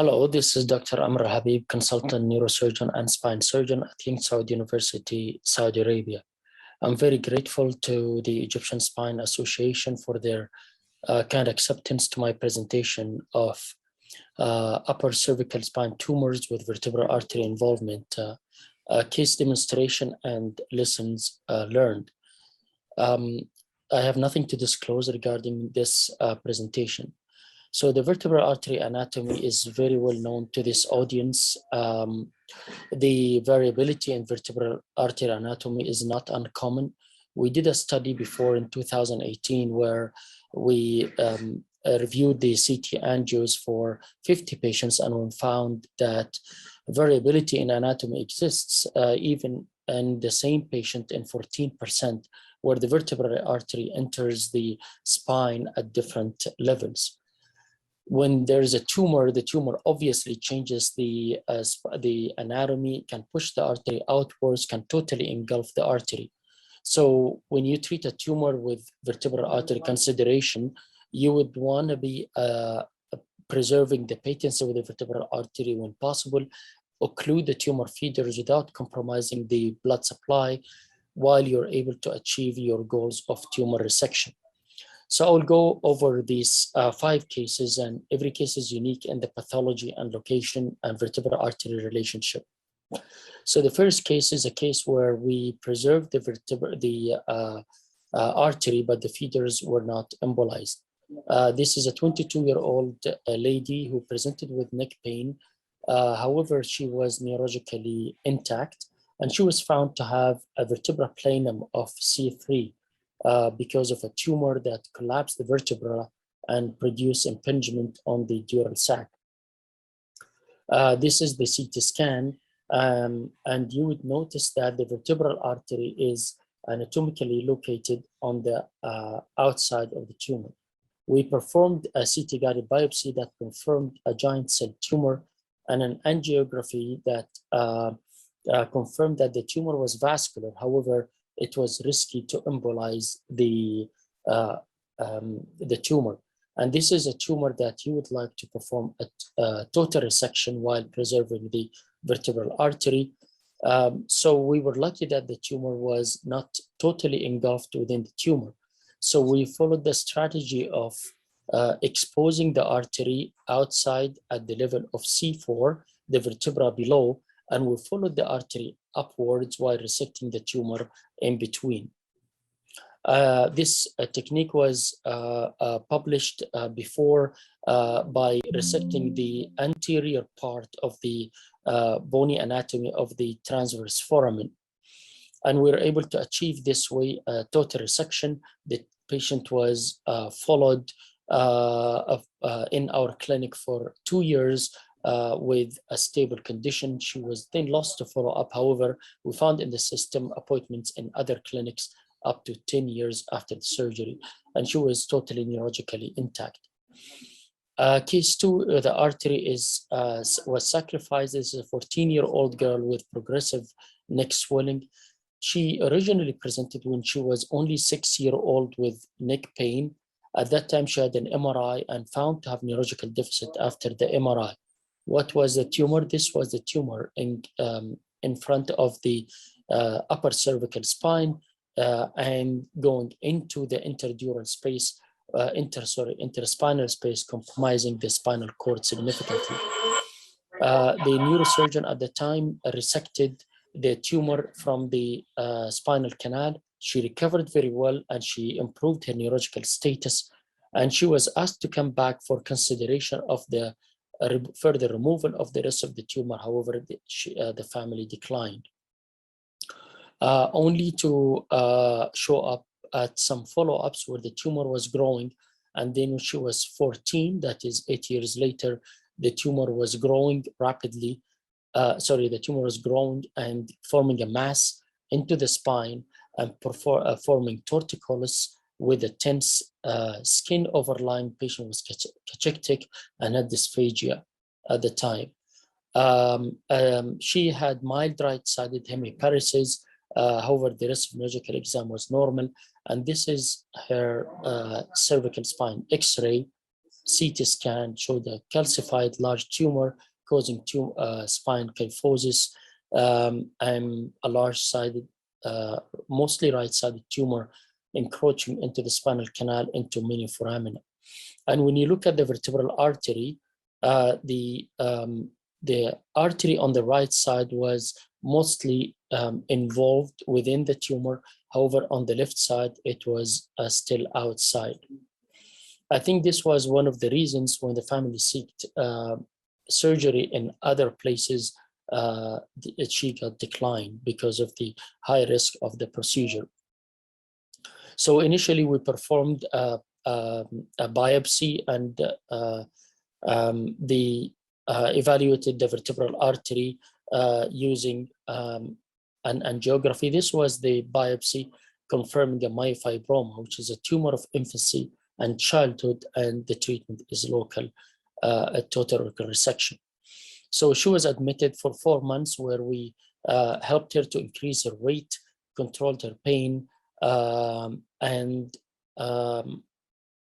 Hello, this is Dr. Amr Habib, consultant neurosurgeon and spine surgeon at King Saud University, Saudi Arabia. I'm very grateful to the Egyptian Spine Association for their kind acceptance to my presentation of upper cervical spine tumors with vertebral artery involvement, case demonstration and lessons learned. I have nothing to disclose regarding this presentation. So the vertebral artery anatomy is very well known to this audience. The variability in vertebral artery anatomy is not uncommon. We did a study before in 2018 where we reviewed the CT angios for 50 patients, and we found that variability in anatomy exists even in the same patient in 14%, where the vertebral artery enters the spine at different levels. When there's a tumor, the tumor obviously changes the anatomy, can push the artery outwards, can totally engulf the artery. So when you treat a tumor with vertebral artery consideration, you would want to be preserving the patency of the vertebral artery when possible, occlude the tumor feeders without compromising the blood supply, while you're able to achieve your goals of tumor resection. So I'll go over these 5 cases, and every case is unique in the pathology and location and vertebral artery relationship. So the first case is a case where we preserved the artery, but the feeders were not embolized. This is a 22-year-old lady who presented with neck pain. However, she was neurologically intact, and she was found to have a vertebroplanum of C3. Because of a tumor that collapsed the vertebra and produced impingement on the dural sac. This is the CT scan, and you would notice that the vertebral artery is anatomically located on the outside of the tumor. We performed a CT-guided biopsy that confirmed a giant cell tumor, and an angiography that confirmed that the tumor was vascular. However, it was risky to embolize the tumor. And this is a tumor that you would like to perform a total resection while preserving the vertebral artery. So we were lucky that the tumor was not totally engulfed within the tumor. So we followed the strategy of exposing the artery outside at the level of C4, the vertebra below, and we followed the artery upwards while resecting the tumor in between. This technique was published before by resecting the anterior part of the bony anatomy of the transverse foramen. And we were able to achieve this way total resection. The patient was followed in our clinic for 2 years with a stable condition. She was then lost to follow-up. However, we found in the system appointments in other clinics up to 10 years after the surgery, and she was totally neurologically intact. Case 2, the artery was sacrificed. This is a 14-year-old girl with progressive neck swelling. She originally presented when she was only 6-year-old with neck pain. At that time, she had an MRI and found to have neurological deficit after the MRI. What was the tumor? This was the tumor in front of the upper cervical spine and going into the interdural space, interspinal space, compromising the spinal cord significantly. The neurosurgeon at the time resected the tumor from the spinal canal. She recovered very well, and she improved her neurological status, and she was asked to come back for consideration of the further removal of the rest of the tumor. However, the family declined. Only to show up at some follow-ups where the tumor was growing, and then when she was 14, that is 8 years later, the tumor was growing rapidly. The tumor was growing and forming a mass into the spine and forming torticollis with a tense skin overlying. Patient was cachectic and had dysphagia at the time. She had mild right-sided hemiparesis. However, the rest of neurological exam was normal, and this is her cervical spine X-ray. CT scan showed a calcified large tumor causing spine kyphosis, and a large-sided, mostly right-sided tumor encroaching into the spinal canal into many foramina. And when you look at the vertebral artery, the artery on the right side was mostly involved within the tumor. However, on the left side, it was still outside. I think this was one of the reasons when the family sought surgery in other places, she got declined because of the high risk of the procedure. So initially we performed a biopsy and evaluated the vertebral artery using an angiography. This was the biopsy confirming a myofibroma, which is a tumor of infancy and childhood, and the treatment is local, a total resection. So she was admitted for 4 months, where we helped her to increase her weight, controlled her pain, and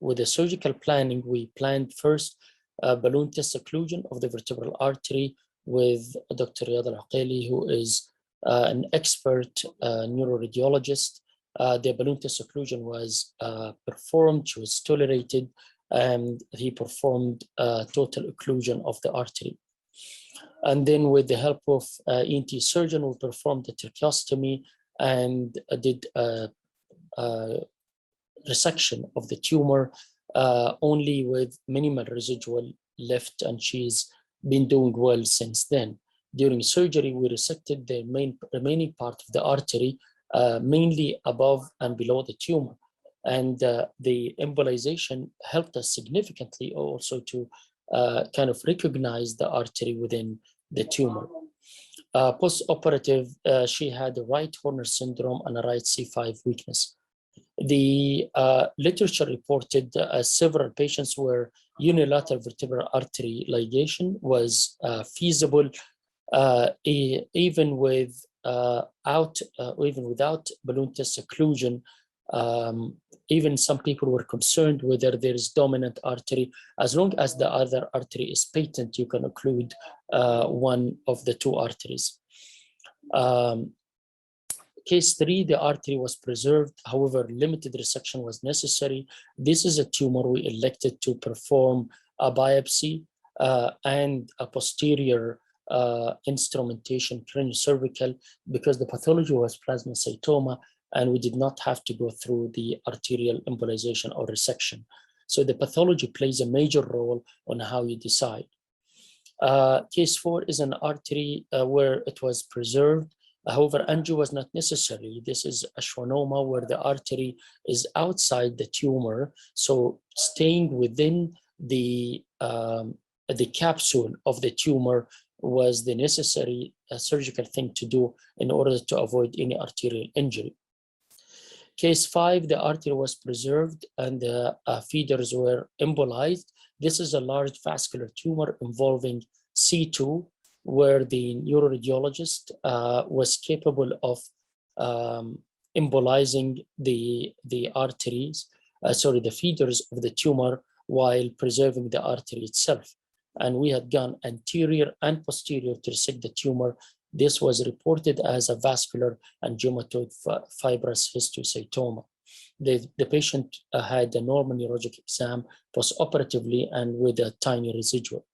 with the surgical planning, we planned first balloon test occlusion of the vertebral artery with Dr. Riyad Al-Aqeli, who is an expert neuroradiologist. The balloon test occlusion was performed, she was tolerated, and he performed total occlusion of the artery. And then with the help of ENT surgeon, we performed the tracheostomy and did resection of the tumor, only with minimal residual left, and she's been doing well since then. During surgery, we resected the remaining part of the artery, mainly above and below the tumor. And the embolization helped us significantly also to kind of recognize the artery within the tumor. Post-operative, she had a right Horner syndrome and a right C5 weakness. The literature reported several patients where unilateral vertebral artery ligation was feasible, even without balloon test occlusion. Even some people were concerned whether there is dominant artery. As long as the other artery is patent, you can occlude one of the two arteries. Case 3, the artery was preserved. However, limited resection was necessary. This is a tumor we elected to perform a biopsy and a posterior instrumentation craniocervical, because the pathology was plasmacytoma and we did not have to go through the arterial embolization or resection. So the pathology plays a major role on how you decide. Case 4 is an artery where it was preserved. However, angio was not necessary. This is a schwannoma where the artery is outside the tumor, so staying within the capsule of the tumor was the necessary surgical thing to do in order to avoid any arterial injury. Case 5, the artery was preserved and the feeders were embolized. This is a large vascular tumor involving C2, where the neuroradiologist was capable of embolizing the arteries, the feeders of the tumor, while preserving the artery itself. And we had gone anterior and posterior to resect the tumor. This was reported as a vascular angiomatoid fibrous histiocytoma. The patient had a normal neurologic exam post-operatively and with a tiny residual.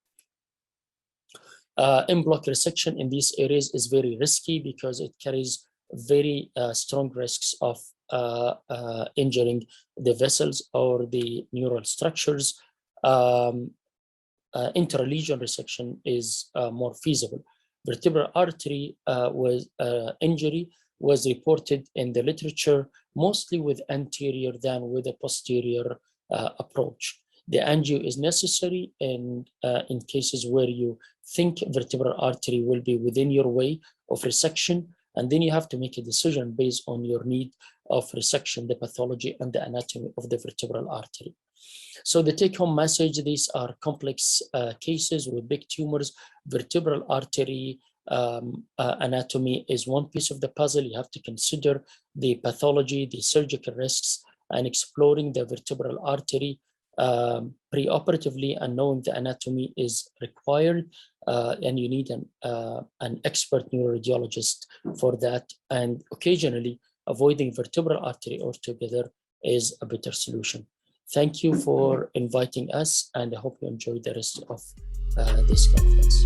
In-block resection in these areas is very risky because it carries very strong risks of injuring the vessels or the neural structures. Intralesion resection is more feasible. Vertebral artery injury was reported in the literature mostly with anterior than with a posterior approach. The angio is necessary in cases where you think vertebral artery will be within your way of resection, and then you have to make a decision based on your need of resection, the pathology, and the anatomy of the vertebral artery. So the take-home message: these are complex cases with big tumors. Vertebral artery anatomy is one piece of the puzzle. You have to consider the pathology, the surgical risks, and exploring the vertebral artery preoperatively, and knowing the anatomy is required, and you need an expert neuroradiologist for that. And occasionally, avoiding vertebral artery altogether is a better solution. Thank you for inviting us, and I hope you enjoy the rest of this conference.